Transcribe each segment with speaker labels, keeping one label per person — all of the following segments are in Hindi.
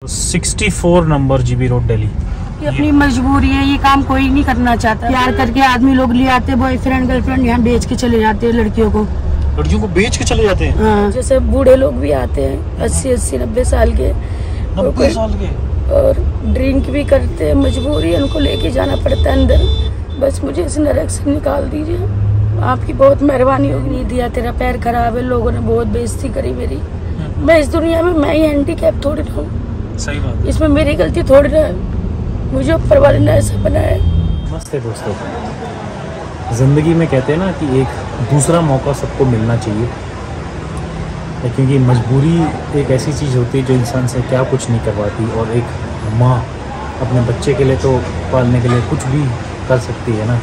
Speaker 1: 64 नंबर जीबी रोड दिल्ली।
Speaker 2: ये अपनी मजबूरी है, ये काम कोई नहीं करना चाहता। प्यार करके आदमी लोग ले आते, बॉयफ्रेंड गर्लफ्रेंड यहाँ बेच के चले जाते हैं। लड़कियों को
Speaker 1: बेच के चले जाते हैं।
Speaker 2: हाँ, जैसे बूढ़े लोग भी आते हैं 80-80 90 साल के,
Speaker 1: 90 साल के,
Speaker 2: और ड्रिंक भी करते हैं। मजबूरी है, उनको लेके जाना पड़ता है अंदर। बस मुझे इस नरक से निकाल दीजिए, आपकी बहुत मेहरबानी होगी। नहीं दिया, तेरा पैर खराब है, लोगों ने बहुत बेइज्जती करी मेरी। मैं इस दुनिया में मैं ही हैंडीकैप थोड़ी ना हूँ।
Speaker 1: सही बात,
Speaker 2: इसमें मेरी गलती थोड़ी ना है, मुझे ऊपर वाले ने ऐसा बनाया।
Speaker 1: मस्त है दोस्तों, ज़िंदगी में कहते हैं ना कि एक दूसरा मौका सबको मिलना चाहिए, क्योंकि मजबूरी एक ऐसी चीज़ होती है जो इंसान से क्या कुछ नहीं करवाती। और एक माँ अपने बच्चे के लिए तो पालने के लिए कुछ भी कर सकती है ना।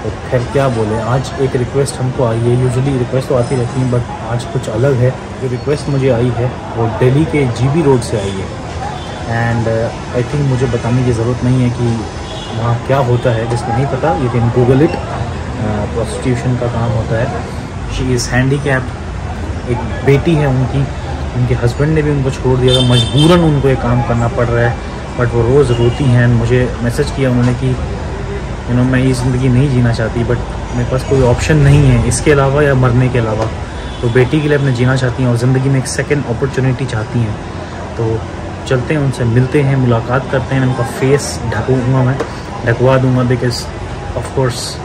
Speaker 1: तो खैर क्या बोले, आज एक रिक्वेस्ट हमको आई है। यूजुअली रिक्वेस्ट तो आती रहती है, बट आज कुछ अलग है। जो रिक्वेस्ट मुझे आई है वो दिल्ली के जीबी रोड से आई है। एंड आई थिंक मुझे बताने की ज़रूरत नहीं है कि वहाँ क्या होता है, जिसको नहीं पता you can Google it. Prostitution का काम होता है। She is handicapped. एक बेटी है उनकी, उनके हस्बैंड ने भी उनको छोड़ दिया था, मजबूरन उनको ये काम करना पड़ रहा है। बट वो रोज़ रोती हैं। मुझे मैसेज किया उन्होंने कि मैं ये ज़िंदगी नहीं जीना चाहती, बट मेरे पास कोई ऑप्शन नहीं है इसके अलावा या मरने के अलावा। तो बेटी के लिए अपने जीना चाहती हैं और ज़िंदगी में एक सेकंड अपॉर्चुनिटी चाहती हैं। तो चलते हैं, उनसे मिलते हैं, मुलाकात करते हैं। उनका फेस ढकवा दूँगा बिकॉज ऑफ कोर्स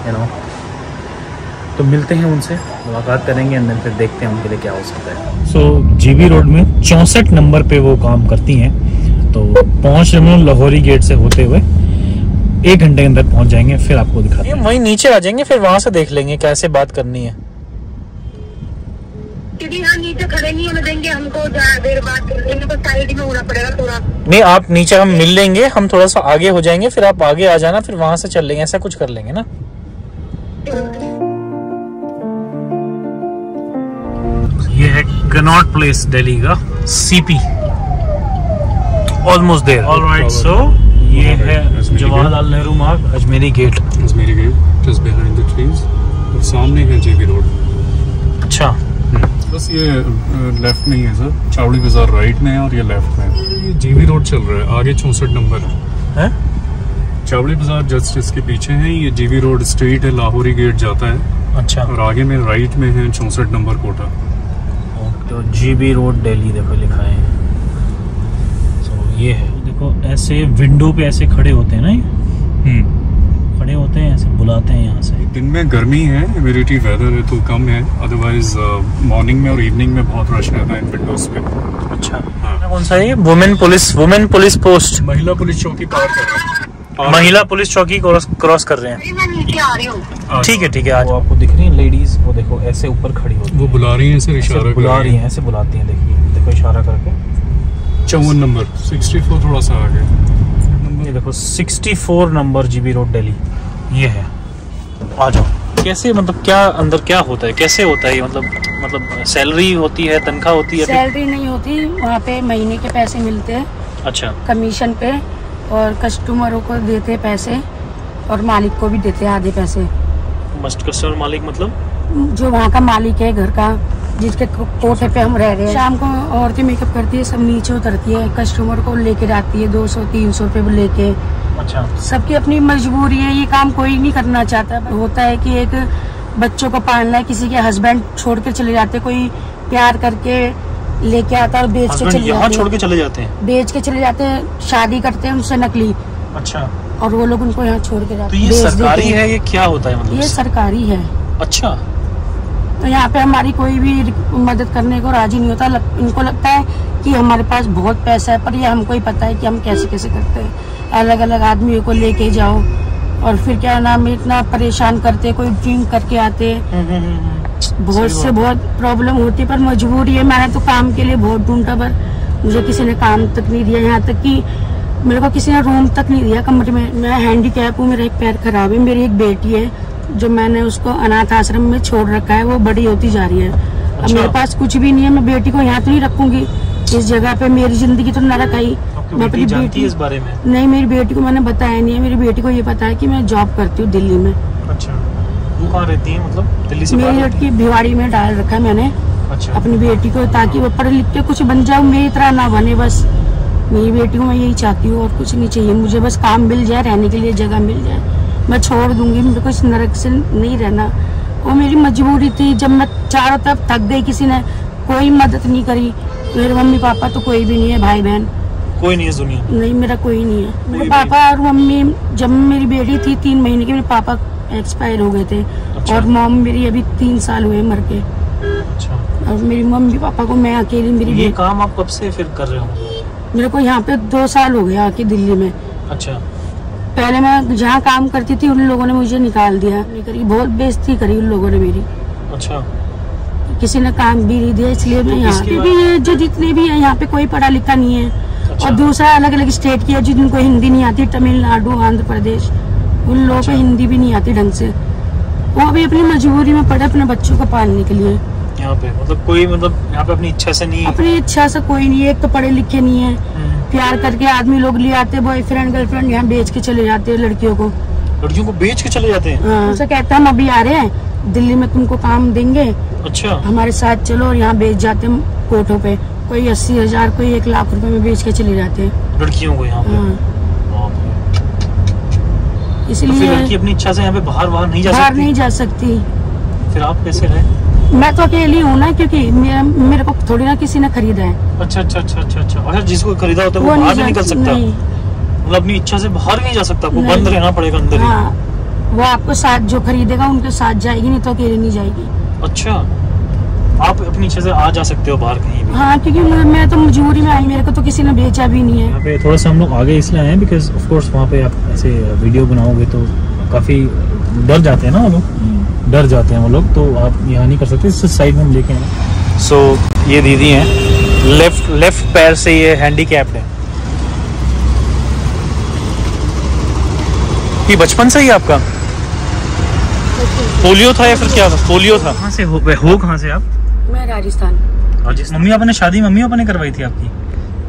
Speaker 1: तो मिलते हैं उनसे, मुलाकात करेंगे एंड देन फिर देखते हैं उनके लिए क्या हो सकता है। सो जीबी रोड में 64 नंबर पे वो काम करती हैं। तो पहुँच रहे हैं लाहौरी गेट से होते हुए, 1 घंटे के अंदर पहुंच जाएंगे। फिर आपको दिखाते हैं, वहीं नीचे आ जाएंगे, फिर वहां से देख लेंगे कैसे बात करनी है।
Speaker 3: यहाँ नीचे खड़े नहीं होने देंगे हमको, ज़्यादा देर बात करेंगे तो साइड में होना पड़ेगा थोड़ा।
Speaker 1: नहीं, आप नीचे, हम मिल लेंगे, हम थोड़ा सा आगे हो जाएंगे, फिर आप आगे आ जाना, फिर वहां से चल लेंगे, ऐसा कुछ कर लेंगे ना। ये है कनॉट प्लेस दिल्ली का, CP, almost there. Alright, so ये है Jawaharlal Nehru Marg, Ajmeri Gate.
Speaker 4: Ajmeri Gate just behind the trees, और सामने है जीबी रोड।
Speaker 1: अच्छा,
Speaker 4: बस ये लेफ्ट में ही है सर, चावड़ी बाजार राइट में है और ये लेफ्ट में है। ये जीबी रोड चल रहा है, आगे 64 नंबर है। चावड़ी बाजार जस्ट इसके पीछे है। ये जीबी रोड स्ट्रीट है, लाहौरी गेट जाता है।
Speaker 1: अच्छा,
Speaker 4: और आगे में राइट में है 64 नंबर कोटा।
Speaker 1: तो जीबी रोड दिल्ली देखो लिखा है। तो ये है, देखो ऐसे विंडो पे ऐसे खड़े होते हैं ना, ये खड़े होते हैं, ऐसे बुलाते हैं यहाँ से।
Speaker 4: दिन में गर्मी है, ह्यूमिडिटी वेदर है तो कम है, अदरवाइज मॉर्निंग में और इवनिंग में बहुत रश रहता है इन विंडोज पे।
Speaker 1: अच्छा, कौन सा है ये? वुमेन पुलिस पोस्ट,
Speaker 4: महिला पुलिस चौकी पार कर रहे हैं।
Speaker 1: महिला पुलिस चौकी क्रॉस कर रहे हैं।
Speaker 3: मैं नीचे आ रही हूँ।
Speaker 1: ठीक है। आज आपको दिख रही है लेडीज, वो देखो ऐसे ऊपर खड़ी होती है,
Speaker 4: वो बुला रही है, ऐसे इशारा
Speaker 1: बुला रही है, ऐसे बुलाती हैं। देखो इशारा करके।
Speaker 4: 54 नंबर, 64 थोड़ा सा आगे।
Speaker 1: ये देखो 64 नंबर जीबी रोड दिल्ली, ये है। आ जाओ। कैसे, मतलब क्या अंदर क्या होता है, कैसे होता है? मतलब सैलरी होती है, तनख्वाह होती है?
Speaker 2: सैलरी नहीं होती वहाँ पे, महीने के पैसे मिलते हैं।
Speaker 1: अच्छा,
Speaker 2: कमीशन पे, और कस्टमरों को देते पैसे और मालिक को भी देते आधे पैसे।
Speaker 1: मस्ट कस्टमर मालिक मतलब
Speaker 2: जो वहाँ का मालिक है घर का, जिसके कोठे पे हम रह रहे हैं। शाम को औरतें मेकअप करती है, सब नीचे उतरती है, कस्टमर को लेके जाती है 200-300 रुपये लेके।
Speaker 1: अच्छा,
Speaker 2: सबकी अपनी मजबूरी है, ये काम कोई नहीं करना चाहता। होता है कि एक बच्चों को पालना है, किसी के हस्बैंड छोड़ के चले जाते, कोई प्यार करके लेके आता और बेच के चले जाते,
Speaker 1: छोड़ के चले जाते हैं,
Speaker 2: बेच के चले जाते हैं, शादी करते हैं उनसे नकली।
Speaker 1: अच्छा,
Speaker 2: और वो लोग उनको यहाँ छोड़ के जाते
Speaker 1: हैं। तो ये सरकारी है, ये क्या होता है? मतलब
Speaker 2: ये सरकारी है।
Speaker 1: अच्छा,
Speaker 2: तो यहाँ पे हमारी कोई भी मदद करने को राजी नहीं होता। इनको लगता है कि हमारे पास बहुत पैसा है, पर ये हमको ही पता है कि हम कैसे कैसे करते हैं। अलग अलग आदमियों को लेके जाओ और फिर क्या नाम, इतना परेशान करते, कोई ड्रिंक करके आते, बहुत प्रॉब्लम होती है। पर मजबूरी है, मैंने तो काम के लिए बहुत ढूंढा, पर मुझे किसी ने काम तक नहीं दिया। यहाँ तक कि मेरे को किसी ने रूम तक नहीं दिया कमरे में। मैं हैंडीकैप हूँ, मेरा एक पैर खराब है। मेरी एक बेटी है जो मैंने उसको अनाथ आश्रम में छोड़ रखा है, वो बड़ी होती जा रही है। अब मेरे पास कुछ भी नहीं है, मैं बेटी को यहाँ तो नहीं रखूंगी इस जगह पे। मेरी जिंदगी तो नरक आई। मैं अपनी बेटी
Speaker 1: इस बारे में
Speaker 2: नहीं, मेरी बेटी को मैंने बताया नहीं है। मेरी बेटी को ये पता है कि मैं जॉब करती हूँ दिल्ली में।
Speaker 1: अच्छा, वो कहाँ रहती है? मतलब दिल्ली से
Speaker 2: मेरी लड़की भिवाड़ी में डाल रखा है मैंने।
Speaker 1: अच्छा,
Speaker 2: अपनी बेटी को, ताकि वो पढ़ लिख के कुछ बन जाओ, मेरी तरह ना बने बस। मेरी बेटी को मैं यही चाहती हूँ, और कुछ नहीं चाहिए मुझे, बस काम मिल जाए, रहने के लिए जगह मिल जाए, मैं छोड़ दूंगी। मेरे को इस नरक से नहीं रहना, वो मेरी मजबूरी थी। जब मैं चारों तरफ थक गई, किसी ने कोई मदद नहीं करी, मेरे मम्मी पापा तो कोई भी नहीं है, भाई बहन
Speaker 1: कोई नहीं है इस दुनिया में?
Speaker 2: नहीं, मेरा कोई नहीं है। मेरे पापा और मम्मी, जब मेरी बेटी थी 3 महीने की, मेरे पापा एक्सपायर हो गए थे।
Speaker 1: अच्छा।
Speaker 2: और मॉम मेरी अभी 3 साल हुए मर के।
Speaker 1: अच्छा।
Speaker 2: और मेरी मम्मी पापा को मैं अकेली, मेरी
Speaker 1: ये काम आप कब से फिर कर रहे हो?
Speaker 2: मेरे को यहाँ पे 2 साल हो गए आके दिल्ली में।
Speaker 1: अच्छा।
Speaker 2: पहले मैं जहाँ काम करती थी उन लोगों ने मुझे निकाल दिया, नहीं करी, बहुत बेइज्जती करी उन लोगों ने मेरी।
Speaker 1: अच्छा।
Speaker 2: किसी ने काम भी नहीं दिया, इसलिए मैं यहाँ क्योंकि ये जो जितने भी है यहाँ पे कोई पढ़ा लिखा नहीं है।
Speaker 1: अच्छा।
Speaker 2: और दूसरा अलग अलग स्टेट की है जिनको हिंदी नहीं आती, तमिलनाडु, आंध्र प्रदेश, उन लोगों को हिंदी भी नहीं आती ढंग से। वो भी अपनी मजबूरी में पढ़े अपने बच्चों को पालने के लिए।
Speaker 1: यहाँ पे मतलब कोई यहाँ पे अपनी इच्छा से नहीं?
Speaker 2: अपनी इच्छा से कोई नहीं है। एक तो पढ़े लिखे नहीं है, प्यार करके आदमी लोग ले आते, बॉयफ्रेंड गर्लफ्रेंड यहाँ बेच के चले जाते हैं लड़कियों को
Speaker 1: बेच के चले जाते हैं।
Speaker 2: हाँ, उनसे कहते हैं हम अभी आ रहे हैं दिल्ली में, तुमको काम देंगे,
Speaker 1: अच्छा
Speaker 2: हमारे साथ चलो, और यहाँ बेच जाते हैं कोर्टों पे। कोई 80,000, कोई 1 लाख रुपए में बेच के चले जाते हैं
Speaker 1: लड़कियों को यहाँ पे।
Speaker 2: हाँ।
Speaker 1: तो
Speaker 2: इसलिए
Speaker 1: फिर लड़की अपनी इच्छा से यहाँ पे बाहर नहीं जा सकती? फिर आप कैसे रहे?
Speaker 2: मैं तो अकेली हूँ ना, क्योंकि मेरे को थोड़ी ना किसी ने खरीदा है।
Speaker 1: अच्छा अच्छा अच्छा अच्छा अच्छा। अगर जिसको खरीदा होता है वो बाहर नहीं निकल सकता? मतलब अपनी इच्छा से बाहर नहीं जा सकता, वो बंद रहना पड़ेगा अंदर ही?
Speaker 2: हाँ, वो आपको साथ जो खरीदेगा उनके साथ जाएगी, नहीं तो अकेले नहीं जाएगी।
Speaker 1: अच्छा, आप अपनी इच्छा से आ जा सकते हो बाहर कहीं भी?
Speaker 2: हाँ, क्योंकि मैं तो मजबूरी में आई, मेरे को तो किसी ने बेचा भी नहीं है।
Speaker 1: यहाँ पे थोड़ा सा हम लोग आगे इसलिए आए हैं बिकॉज ऑफ कोर्स वहाँ पे आप ऐसे वीडियो बनाओगे तो काफी डर जाते हैं ना वो लोग, डर जाते हैं वो लोग, तो आप यहाँ नहीं कर सकते। इस साइड में हम लेके आए। सो ये दीदी हैं, लेफ्ट पैर से ये हैंडीकैप्ड है। ये बचपन से ही आपका पोलियो था या फिर क्या था? पोलियो था। कहाँ से हो कहाँ से आप?
Speaker 2: मैं राजस्थान।
Speaker 1: मम्मी पापा ने शादी मम्मी पापा ने करवाई थी आपकी?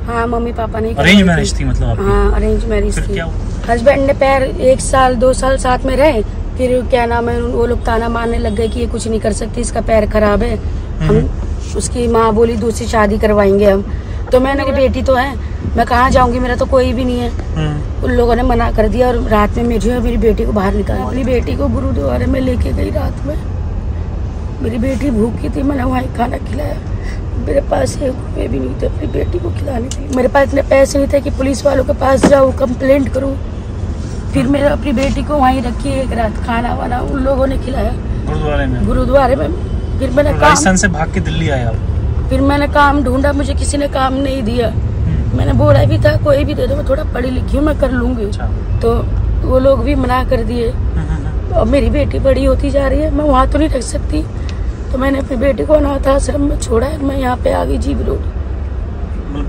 Speaker 2: हाँ, मम्मी पापा ने।
Speaker 1: अरेंज मैरिज थी मतलब आपकी?
Speaker 2: हाँ, अरेंज मैरिज थी।
Speaker 1: क्या हुआ?
Speaker 2: हस्बैंड ने पैर 1 साल 2 साल साथ में रहे, फिर क्या नाम है, वो लोग ताना मारने लग गए कि ये कुछ नहीं कर सकती, इसका पैर खराब है, हम उसकी माँ बोली दूसरी शादी करवाएंगे हम। तो मैंने कहा बेटी तो है, मैं कहाँ जाऊंगी, मेरा तो कोई भी नहीं है। उन लोगों ने मना कर दिया और रात में मेरी बेटी को बाहर निकाला। अपनी बेटी को गुरुद्वारे में लेके गई रात में, मेरी बेटी भूखी थी, मैंने वहाँ खाना खिलाया। मेरे पास 1 रुपये भी नहीं थे अपनी बेटी को खिलाने के लिए। मेरे पास इतने पैसे नहीं थे कि पुलिस वालों के पास जाऊँ, कंप्लेंट करूँ। फिर मैंने अपनी बेटी को वहीं रखी 1 रात, खाना वाना उन लोगों ने खिलाया गुरुद्वारे में। फिर मैंने
Speaker 1: राजस्थान से भाग के दिल्ली आया।
Speaker 2: फिर मैंने काम ढूंढा, मुझे किसी ने काम नहीं दिया। मैंने बोला भी था कोई भी दे दो, मैं थोड़ा पढ़ी लिखी हूँ, मैं कर लूंगी। तो वो लोग भी मना कर दिए। और मेरी बेटी बड़ी होती जा रही है, मैं वहाँ तो नहीं रख सकती, तो मैंने अपनी बेटी को अनाथ आश्रम में छोड़ा है। मैं यहाँ पे आ गई जीवी रोड।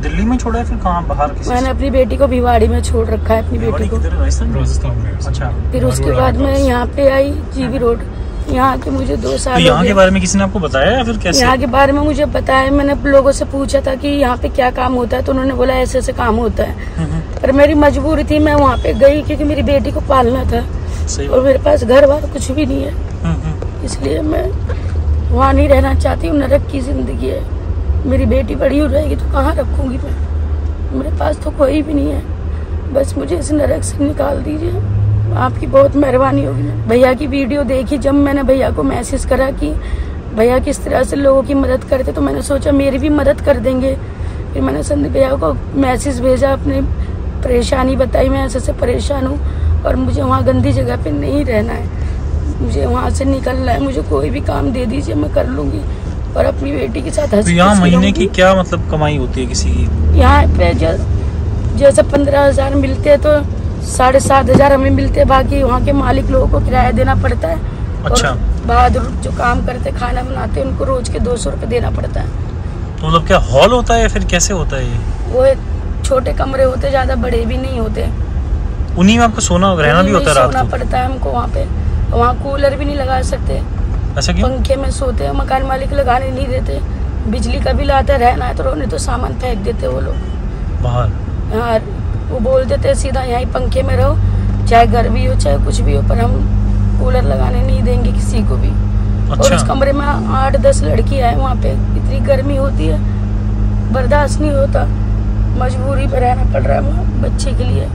Speaker 1: दिल्ली में छोड़ा है फिर कहाँ बाहर?
Speaker 2: मैंने अपनी बेटी को भिवाड़ी में छोड़ रखा है, अपनी बेटी को।
Speaker 4: राजस्थान में।
Speaker 1: अच्छा।
Speaker 2: फिर उसके बाद मैं यहाँ पे आई जीवी रोड। यहाँ के मुझे 2 साल।
Speaker 1: तो यहाँ के बारे में किसी ने आपको बताया या फिर कैसे?
Speaker 2: यहाँ के बारे में मुझे बताया, मैंने लोगों से पूछा था कि यहाँ पे क्या काम होता है, तो उन्होंने बोला ऐसे ऐसे काम होता है। पर मेरी मजबूरी थी, मैं वहाँ पे गई क्योंकि मेरी बेटी को पालना था और मेरे पास घर बार कुछ भी नहीं है, इसलिए मैं वहाँ नहीं रहना चाहती हूँ। नरक की जिंदगी है, मेरी बेटी बड़ी हो जाएगी तो कहाँ रखूंगी मैं, मेरे पास तो कोई भी नहीं है। बस मुझे इस नरक से निकाल दीजिए, आपकी बहुत मेहरबानी होगी। भैया की वीडियो देखी, जब मैंने भैया को मैसेज करा कि भैया किस तरह से लोगों की मदद करते, तो मैंने सोचा मेरी भी मदद कर देंगे। फिर मैंने संदीप भैया को मैसेज भेजा, अपनी परेशानी बताई, मैं ऐसे परेशान हूँ और मुझे वहाँ गंदी जगह पे नहीं रहना है, मुझे वहाँ से निकलना है, मुझे कोई भी काम दे दीजिए, मैं कर लूँगी और अपनी बेटी के साथ।
Speaker 1: तो यहाँ महीने की क्या मतलब कमाई होती है किसी की? यहाँ
Speaker 2: पे जैसे 15,000 मिलते हैं तो 7,500 हमें मिलते हैं, बाकी वहाँ के मालिक लोगों को किराया देना पड़ता है।
Speaker 1: अच्छा।
Speaker 2: बहादुर जो काम करते खाना बनाते उनको रोज के 200 रुपए देना पड़ता है।
Speaker 1: तो मतलब क्या हॉल होता है या फिर कैसे होता है ये?
Speaker 2: वो छोटे कमरे होते, ज्यादा बड़े भी नहीं होते,
Speaker 1: उन्हीं में आपको सोना रहना भी होता है? रात
Speaker 2: सोना पड़ता है हमको वहाँ पे, वहाँ कूलर भी नहीं लगा सकते।
Speaker 1: ऐसा क्यों?
Speaker 2: पंखे में सोते हैं, मकान मालिक लगाने नहीं देते, बिजली का बिल आता है, रहना है तो रोने तो सामान फेंक देते वो लोग बाहर। हाँ, वो बोल देते सीधा यहीं पंखे में रहो, चाहे गर्मी हो चाहे कुछ भी हो, पर हम कूलर लगाने नहीं देंगे किसी को भी। अच्छा। और उस कमरे में 8-10 लड़की है, वहाँ पे इतनी गर्मी होती है, बर्दाश्त नहीं होता। मजबूरी पर रहना पड़ रहा है वहाँ बच्चे के लिए।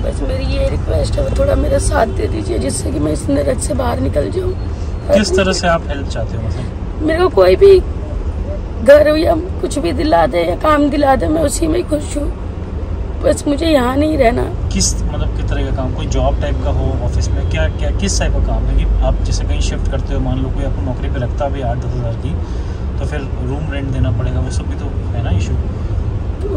Speaker 2: बस मेरी ये रिक्वेस्ट है, थोड़ा मेरा साथ दे दीजिए जिससे कि मैं इस नरक से बाहर निकल जाऊँ।
Speaker 1: किस तरह से आप हेल्प चाहते हो? मतलब
Speaker 2: मेरे को कोई भी घर या कुछ भी दिला दे या काम दिला दे, मैं उसी में खुश हूँ। बस मुझे यहाँ नहीं रहना।
Speaker 1: किस मतलब किस तरह का काम? कोई जॉब टाइप का हो ऑफिस में? क्या क्या किस टाइप का काम है कि आप जैसे कहीं शिफ्ट करते हो, मान लो कोई आपको नौकरी पे रखता भी 8-10 हज़ार की, तो फिर रूम रेंट देना पड़ेगा, वो सब भी तो है ना इशू।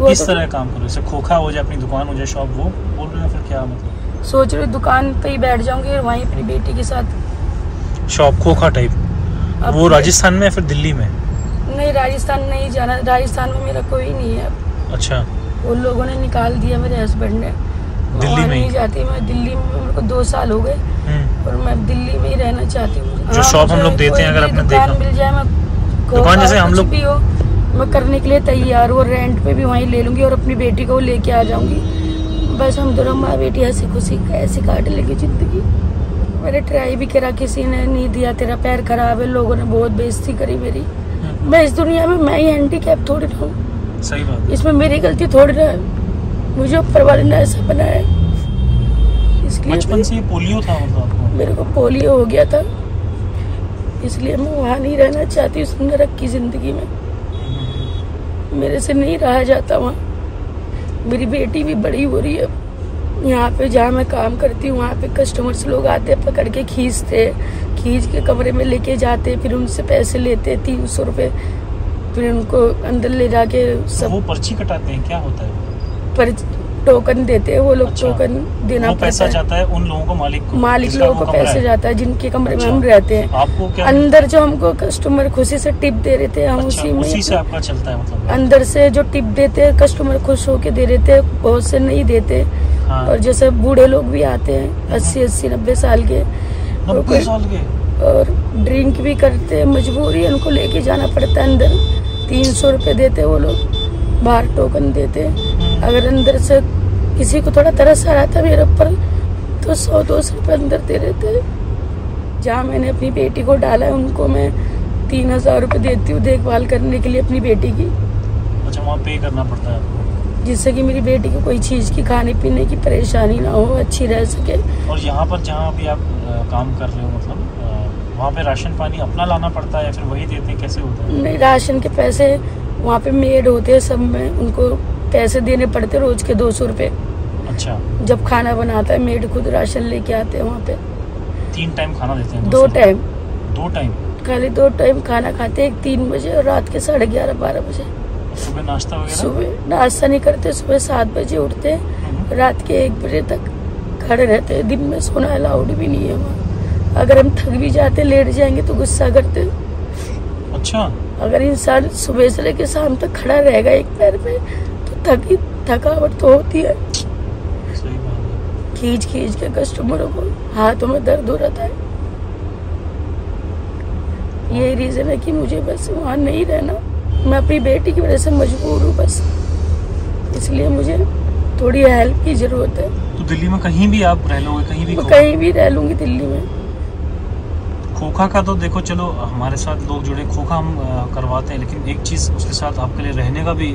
Speaker 1: किस तरह का काम करो? जैसे खोखा हो जाए, अपनी दुकान हो जाए, शॉप, वो बोल रहे हो फिर क्या मतलब?
Speaker 2: सोच रही दुकान पे ही बैठ जाऊंगी और वहीं अपनी बेटी के साथ
Speaker 1: शॉप खोखा टाइप। वो राजस्थान में या फिर दिल्ली में?
Speaker 2: नहीं, राजस्थान नहीं जाना। राजस्थान में मेरा कोई नहीं है।
Speaker 1: अच्छा।
Speaker 2: उन लोगों ने निकाल दिया, मेरे हस्बैंड ने।
Speaker 1: दिल्ली में
Speaker 2: नहीं जाती मैं। दिल्ली में मेरे को 2 साल हो गए और मैं दिल्ली में ही रहना चाहती हूँ।
Speaker 1: जो शॉप हम लोग देते हैं, अगर अपने देखा
Speaker 2: मिल जाए, मैं
Speaker 1: दुकान जैसे हम लोग
Speaker 2: भी हो, मैं करने के लिए तैयार हूँ। रेंट पे भी वहीं ले लूंगी और अपनी बेटी को लेके आ जाऊंगी। बस हम दोनों माँ बेटी हंसी खुशी ऐसे काट लेंगे जिंदगी। मैंने ट्राई भी करा, किसी ने नहीं दिया। तेरा पैर खराब है, लोगों ने बहुत बेइज्जती करी मेरी। मैं इस दुनिया में मैं ही हैंडीकैप थोड़ी ना हूँ।
Speaker 1: सही बात।
Speaker 2: इसमें मेरी गलती थोड़ी ना है, मुझे ऊपर वाले ने ऐसा बनाया। इसलिए
Speaker 1: बचपन से ये पोलियो था मतलब आपको?
Speaker 2: मेरे को पोलियो हो गया था, इसलिए मैं वहाँ नहीं रहना चाहती उस नरक की जिंदगी में। मेरे से नहीं रहा जाता वहाँ। मेरी बेटी भी बड़ी हो रही है। यहाँ पे जहाँ मैं काम करती हूँ, वहाँ पे कस्टमर्स लोग आते, पकड़ के खींच के कमरे में लेके जाते, फिर उनसे पैसे लेते 300 रुपये, फिर उनको अंदर ले जाके सब।
Speaker 1: वो पर्ची कटाते हैं, क्या होता है?
Speaker 2: पर टोकन देते हैं वो लोग।
Speaker 1: अच्छा।
Speaker 2: टोकन देना
Speaker 1: वो पैसा जाता है उन लोगों को, मालिक
Speaker 2: लोगों को पैसे जाता है जिनके कमरे में
Speaker 1: अच्छा।
Speaker 2: हम रहते हैं।
Speaker 1: आपको क्या
Speaker 2: अंदर जो हमको कस्टमर खुशी से टिप दे रहे थे, हम
Speaker 1: अच्छा, उसी से आपका चलता है मतलब?
Speaker 2: अंदर से जो टिप देते हैं कस्टमर खुश होके दे रहे थे, बहुत से नहीं देते।
Speaker 1: हाँ।
Speaker 2: और जैसे बूढ़े लोग भी आते हैं 80-90 साल के,
Speaker 1: 90 साल के,
Speaker 2: और ड्रिंक भी करते हैं, मजबूरी उनको लेके जाना पड़ता है अंदर। 300 रुपये देते वो लोग, बाहर टोकन देते। अगर अंदर से किसी को थोड़ा तरस आ रहा था मेरे ऊपर, तो 100-200 रुपये अंदर दे रहे थे। जहाँ मैंने अपनी बेटी को डाला है, उनको मैं 3000 रुपये देती हूँ देखभाल करने के लिए अपनी बेटी की।
Speaker 1: अच्छा, वहाँ पे करना पड़ता है आपको,
Speaker 2: जिससे कि मेरी बेटी को कोई चीज़ की खाने पीने की परेशानी ना हो, अच्छी रह सके।
Speaker 1: और यहाँ पर जहाँ अभी आप काम कर रहे हो, मतलब वहाँ पे राशन पानी अपना लाना पड़ता है या फिर वही देते हैं, कैसे होता है?
Speaker 2: नहीं, राशन के पैसे वहाँ पे मेड होते हैं सब में, उनको पैसे देने पड़ते रोज के 200 रुपये।
Speaker 1: अच्छा।
Speaker 2: जब खाना बनाता है मेड खुद राशन लेके आते हैं वहाँ पे।
Speaker 1: 3 टाइम खाना देते हैं?
Speaker 2: 2 टाइम।
Speaker 1: 2 टाइम
Speaker 2: खाली 2 टाइम खाना खाते हैं, 3 बजे और रात के 11:30-12 बजे।
Speaker 1: सुबह नाश्ता वगैरह?
Speaker 2: सुबह नाश्ता नहीं करते, सुबह 7 बजे उठते हैं, रात के 1 बजे तक खड़े रहते हैं। दिन में सोना अलाउड भी नहीं है वहाँ। अगर हम थक भी जाते, लेट जाएंगे तो गुस्सा करते।
Speaker 1: अच्छा।
Speaker 2: अगर इंसान सुबह से लेकर शाम तक खड़ा रहेगा एक पैर पे, तो थकावट तो होती है।
Speaker 1: सही बात है।
Speaker 2: खींच के कस्टमरों को हाथों में दर्द हो रहा है। ये रीजन है कि मुझे बस वहाँ नहीं रहना। मैं अपनी बेटी की वजह से मजबूर हूँ बस, इसलिए मुझे थोड़ी हेल्प की जरूरत है।
Speaker 1: तो दिल्ली में कहीं भी आप रह लोगे? कहीं भी?
Speaker 2: कहीं भी रह लूंगी दिल्ली में।
Speaker 1: खोखा का तो देखो, चलो हमारे साथ लोग जुड़े, खोखा हम करवाते हैं, लेकिन एक चीज़ उसके साथ आपके लिए रहने का भी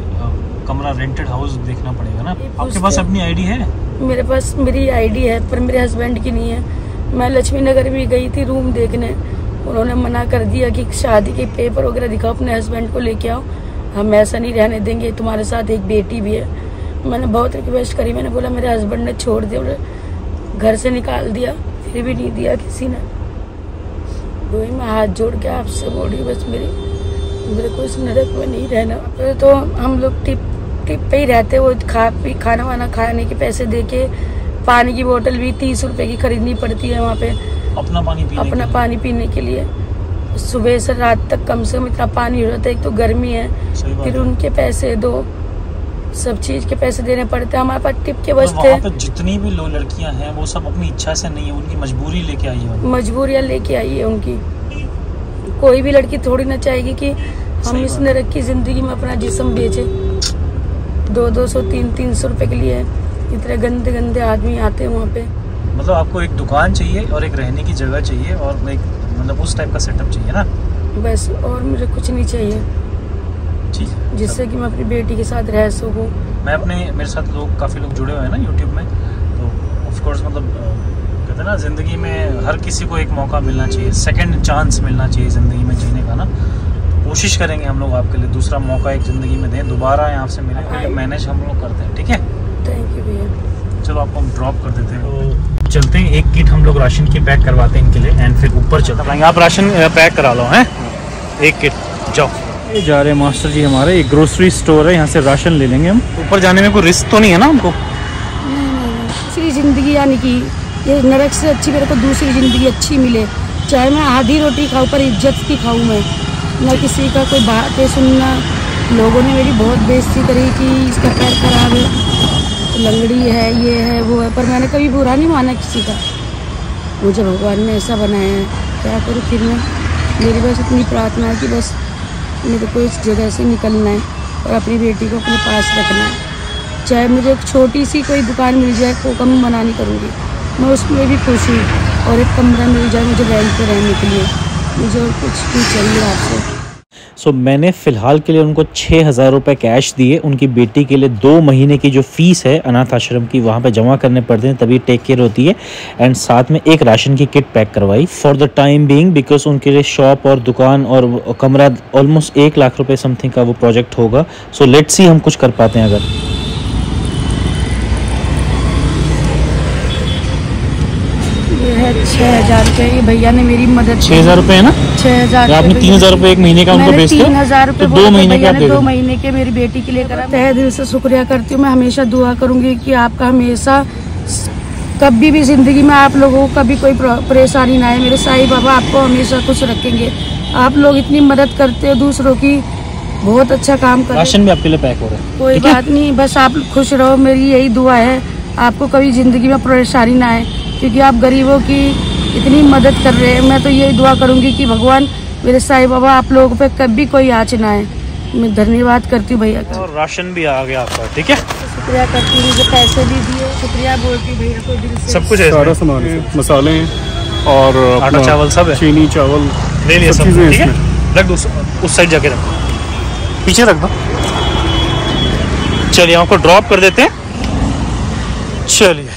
Speaker 1: कमरा, रेंटेड हाउस देखना पड़ेगा ना। आपके पास अपनी आईडी है?
Speaker 2: मेरे पास मेरी आईडी है, पर मेरे हस्बैंड की नहीं है। मैं लक्ष्मी नगर भी गई थी रूम देखने, उन्होंने मना कर दिया कि शादी के पेपर वगैरह दिखाओ, अपने हस्बैंड को लेके आओ, हम ऐसा नहीं रहने देंगे, तुम्हारे साथ एक बेटी भी है। मैंने बहुत रिक्वेस्ट करी, मैंने बोला मेरे हस्बैंड ने छोड़ दिया, घर से निकाल दिया, फिर भी नहीं दिया किसी ने। वही मैं हाथ जोड़ के आपसे बोल रही, बस मेरे को इस नरक में नहीं रहना। तो हम लोग टिप पे ही रहते, वो खाना वाना खाने के पैसे देके, पानी की बोतल भी 30 रुपए की खरीदनी पड़ती है वहाँ पे, अपना पानी पीने के लिए। सुबह से रात तक कम से कम इतना पानी हो जाता है, एक तो गर्मी है, फिर उनके पैसे दो, सब चीज के पैसे देने पड़ते हैं। हमारे पास टिप के बचते हैं।
Speaker 1: जितनी भी लोग लड़कियां हैं वो सब अपनी इच्छा से नहीं है, उनकी मजबूरी लेके आई है,
Speaker 2: मजबूरियाँ लेके आई है उनकी। कोई भी लड़की थोड़ी ना चाहेगी कि हम इस नरक की जिंदगी में अपना जिस्म बेचे। 200, 300 रुपए के लिए इतने गंदे गंदे आदमी आते हैं वहाँ पे।
Speaker 1: मतलब आपको एक दुकान चाहिए और एक रहने की जगह चाहिए और एक मतलब उस टाइप का सेटअप चाहिए ना,
Speaker 2: बस, और मुझे कुछ नहीं चाहिए।
Speaker 1: ठीक है,
Speaker 2: जिससे कि मैं अपनी बेटी के साथ रह सकूँ।
Speaker 1: मेरे साथ काफ़ी लोग जुड़े हुए हैं ना यूट्यूब में, तो ऑफ कोर्स मतलब कहते हैं ना ज़िंदगी में हर किसी को एक मौका मिलना चाहिए, सेकंड चांस मिलना चाहिए ज़िंदगी में जीने का ना। कोशिश करेंगे हम लोग आपके लिए दूसरा मौका एक ज़िंदगी में दें, दोबारा यहाँ से मिले के लिए मैनेज हम लोग करते हैं, ठीक है।
Speaker 2: थैंक यू भैया।
Speaker 1: चलो आपको हम ड्रॉप कर देते हैं, तो चलते हैं। एक किट हम लोग राशन की पैक करवाते हैं इनके लिए एंड फिर ऊपर चलते हैं। आप राशन पैक करा लो हैं, एक किट जाओ। ये जा रहे हैं मास्टर जी हमारे, एक ग्रोसरी स्टोर है, यहाँ से राशन ले लेंगे हम। ऊपर जाने में कोई रिस्क तो नहीं है ना हमको?
Speaker 2: दूसरी ज़िंदगी यानी कि ये नरक से अच्छी मेरे को दूसरी ज़िंदगी अच्छी मिले, चाहे मैं आधी रोटी खाऊं पर इज्जत की खाऊं मैं, न किसी का कोई बातें सुनना। लोगों ने मेरी बहुत बेइज्जती करी कि इसका पैर खराब है, लंगड़ी है, ये है वो है, पर मैंने कभी बुरा नहीं माना किसी का। मुझे भगवान ने ऐसा बनाया है, क्या करूँ फिर मैं। मेरी बस इतनी प्रार्थना है कि बस मेरे को इस जगह से निकलना है और अपनी बेटी को अपने पास रखना है। चाहे मुझे एक छोटी सी कोई दुकान मिल जाए तो कम मना नहीं करूँगी, मैं उसमें भी खुश हूँ। और एक कमरा मिल जाए मुझे रेंट पे रहने के लिए, मुझे और कुछ नहीं चाहिए आपसे।
Speaker 1: सो मैंने फ़िलहाल के लिए उनको 6,000 रुपये कैश दिए, उनकी बेटी के लिए 2 महीने की जो फ़ीस है अनाथ आश्रम की वहाँ पे जमा करने पड़ते हैं, तभी टेक केयर होती है। एंड साथ में एक राशन की किट पैक करवाई for the time being, because उनके लिए शॉप और दुकान और कमरा ऑलमोस्ट 1 लाख रुपये समथिंग का वो प्रोजेक्ट होगा। सो लेट्स सी हम कुछ कर पाते हैं अगर।
Speaker 2: ये है 6,000 रुपये, ये भैया ने मेरी मदद।
Speaker 1: 6,000 रुपये है ना?
Speaker 2: 6,000।
Speaker 1: आपने 3,000 रुपये एक महीने का उनको बेच दिया,
Speaker 2: 3,000 रुपये
Speaker 1: तो 2 महीने के आप दे
Speaker 2: 2 महीने के मेरी बेटी के लिए करा। तहे दिल से शुक्रिया करती हूँ। मैं हमेशा दुआ करूँगी कि आपका हमेशा कभी भी ज़िंदगी में आप लोगों को कभी कोई परेशानी ना आए। मेरे साईं बाबा आपको हमेशा खुश रखेंगे। आप लोग इतनी मदद करते हो दूसरों की, बहुत अच्छा काम कर।
Speaker 1: राशन भी आपके लिए पैक हो रहा है,
Speaker 2: कोई बात नहीं, बस आप खुश रहो, मेरी यही दुआ है। आपको कभी ज़िंदगी में परेशानी ना आए, क्योंकि आप गरीबों की इतनी मदद कर रहे हैं। मैं तो यही दुआ करूंगी कि भगवान मेरे साईं बाबा आप लोगों पे कभी कोई आँच ना आए। मैं धन्यवाद करती हूँ भैया का।
Speaker 1: और राशन भी आ गया आपका, ठीक है।
Speaker 2: शुक्रिया करती हूँ, मुझे पैसे भी दिए, शुक्रिया बोलती हूँ भैया को दिल से।
Speaker 1: सब कुछ है,
Speaker 4: सारा सामान है, मसाले हैं और
Speaker 1: आटा चावल सब है,
Speaker 4: चीनी चावल
Speaker 1: ले लिया सब,
Speaker 4: चीज़ें
Speaker 1: ठीक है।
Speaker 4: इसमें।
Speaker 1: रख दो उस साइड जाके रख दो, पीछे रख दो। चलिए आपको ड्रॉप कर देते हैं, चलिए जी।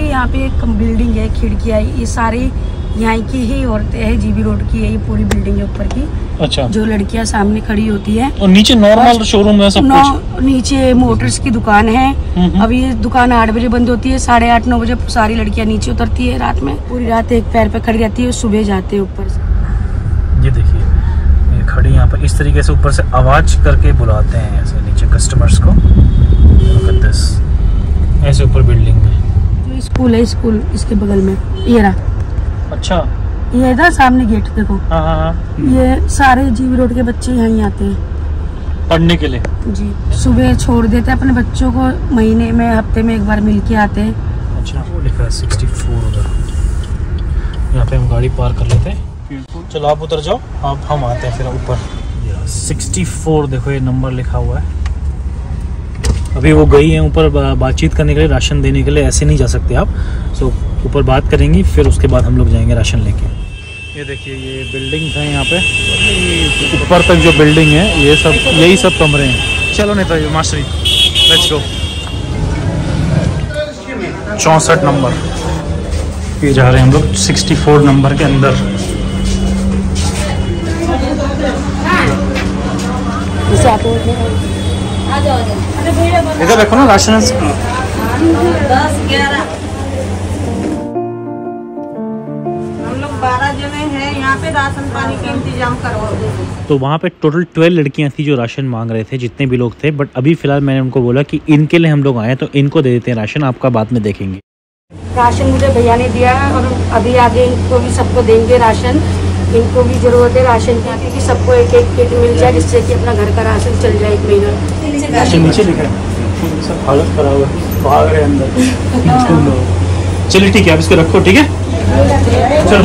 Speaker 2: यहाँ पे एक बिल्डिंग है, खिड़कियाँ, ये सारी यहाँ की ही औरतें हैं। जीबी रोड की है ये पूरी बिल्डिंग है ऊपर की।
Speaker 1: अच्छा।
Speaker 2: जो लड़कियाँ सामने खड़ी होती है,
Speaker 1: और नीचे नॉर्मल शोरूम है सब कुछ।
Speaker 2: नीचे मोटर्स की दुकान है। अब ये दुकान 8 बजे बंद होती है, 8:30-9 बजे सारी लड़कियाँ नीचे उतरती है रात में। पूरी रात एक पैर पे खड़ी रहती है, सुबह जाते हैं ऊपर से।
Speaker 1: ये देखिए खड़ी यहाँ पर इस तरीके से ऊपर से आवाज करके बुलाते हैं ऐसे नीचे कस्टमर्स को। ऐसे ऊपर बिल्डिंग में
Speaker 2: स्कूल है, स्कूल इसके बगल में ये रहा।
Speaker 1: अच्छा,
Speaker 2: ये इधर सामने गेट देखो।
Speaker 1: हाँ हाँ हाँ।
Speaker 2: ये सारे जीबी रोड के बच्चे यहीं आते हैं
Speaker 1: पढ़ने के लिए
Speaker 2: जी। सुबह छोड़ देते हैं अपने बच्चों को, महीने में हफ्ते में एक बार मिल के आते हैं।
Speaker 1: अच्छा, वो लिखा है 64 उधर। यहाँ पे हम गाड़ी पार कर लेते हैं। चलो आप उतर जाओ, आप हम आते हैं फिर ऊपर। 64 देखो ये नंबर लिखा हुआ है। अभी वो गई हैं ऊपर बातचीत करने के लिए, राशन देने के लिए। ऐसे नहीं जा सकते आप, सो ऊपर बात करेंगी, फिर उसके बाद हम लोग जाएंगे राशन लेके। ये देखिए ये बिल्डिंग है, यहाँ पे ऊपर तक जो बिल्डिंग है ये सब यही सब कमरे हैं। चलो नहीं तो मास्टरी लेट्स गो। 64 नंबर ये जा रहे हैं हम लोग, 64 नंबर के अंदर। इधर देखो ना राशन।
Speaker 2: 10-11 हम लोग 12 जने हैं यहाँ पे, राशन पानी का इंतजाम करवाओ।
Speaker 1: तो वहाँ पे टोटल 12 लड़कियाँ थी जो राशन मांग रहे थे, जितने भी लोग थे। बट अभी फिलहाल मैंने उनको बोला कि इनके लिए हम लोग आए तो इनको दे देते हैं राशन, आपका बाद में देखेंगे।
Speaker 2: राशन मुझे भैया ने दिया और अभी आगे इनको भी सबको देंगे राशन। इनको भी जरूरत है राशन की, क्योंकि सबको एक एक किट मिल जाए, जिससे कि अपना घर का राशन चल जाए 1 महीना।
Speaker 1: राशन नीचे लिखा है, सब हालत खराब है, भाग रहे अंदर। चलिए ठीक है, आप इसको रखो, ठीक है। चलो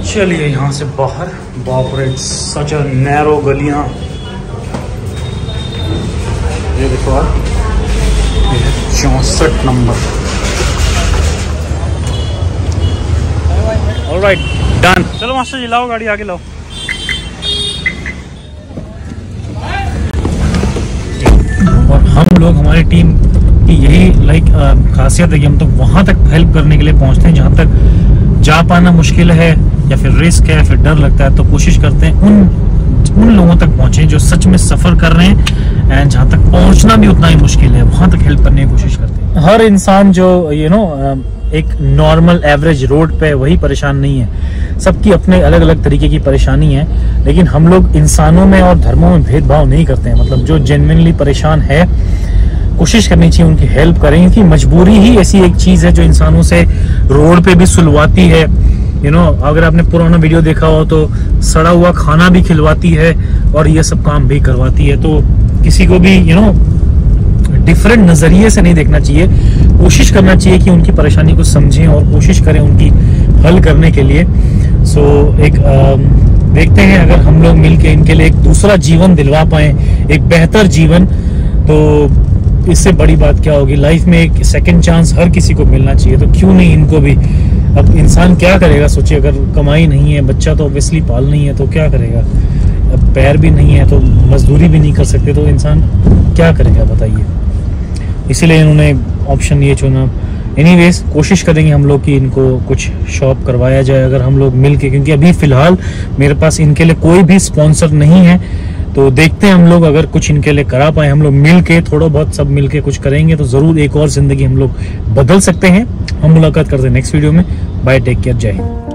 Speaker 1: चलिए यहाँ से बाहर। बाप रे, सच नैरो गलियाँ। ये देखो आप, 64 नंबर। Alright, done. चलो मास्टर जी, लाओ गाड़ी आगे लाओ। और हम लोग, हमारी टीम की यही लाइक खासियत है कि हम तो वहां तक हेल्प करने के लिए पहुंचते हैं जहां तक जा पाना मुश्किल है या फिर रिस्क है, फिर डर लगता है, तो कोशिश करते हैं उन लोगों तक पहुंचे जो सच में सफर कर रहे हैं, एंड जहां तक पहुंचना भी उतना ही मुश्किल है वहां तक हेल्प करने की कोशिश करते हैं। हर इंसान जो एक नॉर्मल एवरेज रोड पे वही परेशान नहीं है, सबकी अपने अलग अलग तरीके की परेशानी है, लेकिन हम लोग इंसानों में और धर्मों में भेदभाव नहीं करते हैं। मतलब जो जेन्युइनली परेशान है, कोशिश करनी चाहिए उनकी हेल्प करें, क्योंकि मजबूरी ही ऐसी एक चीज है जो इंसानों से रोड पे भी सुलवाती है। अगर आपने पुराना वीडियो देखा हो तो सड़ा हुआ खाना भी खिलवाती है और ये सब काम भी करवाती है। तो किसी को भी डिफरेंट नजरिए से नहीं देखना चाहिए, कोशिश करना चाहिए कि उनकी परेशानी को समझें और कोशिश करें उनकी हल करने के लिए। देखते हैं अगर हम लोग मिलके इनके लिए एक दूसरा जीवन दिलवा पाए, एक बेहतर जीवन, तो इससे बड़ी बात क्या होगी। लाइफ में एक सेकंड चांस हर किसी को मिलना चाहिए, तो क्यों नहीं इनको भी। अब इंसान क्या करेगा, सोचिए, अगर कमाई नहीं है, बच्चा तो ऑब्वियसली पाल नहीं है, तो क्या करेगा। अब पैर भी नहीं है तो मजदूरी भी नहीं कर सकते, तो इंसान क्या करेगा बताइए। इसीलिए इन्होंने ऑप्शन ये चुना। एनीवेज, कोशिश करेंगे हम लोग कि इनको कुछ शॉप करवाया जाए अगर हम लोग मिल के, क्योंकि अभी फिलहाल मेरे पास इनके लिए कोई भी स्पॉन्सर नहीं है। तो देखते हैं हम लोग अगर कुछ इनके लिए करा पाए, हम लोग मिल के, थोड़ा बहुत सब मिल के कुछ करेंगे तो जरूर एक और जिंदगी हम लोग बदल सकते हैं। हम मुलाकात करते हैं नेक्स्ट वीडियो में। बाय, टेक केयर, जय हिंद।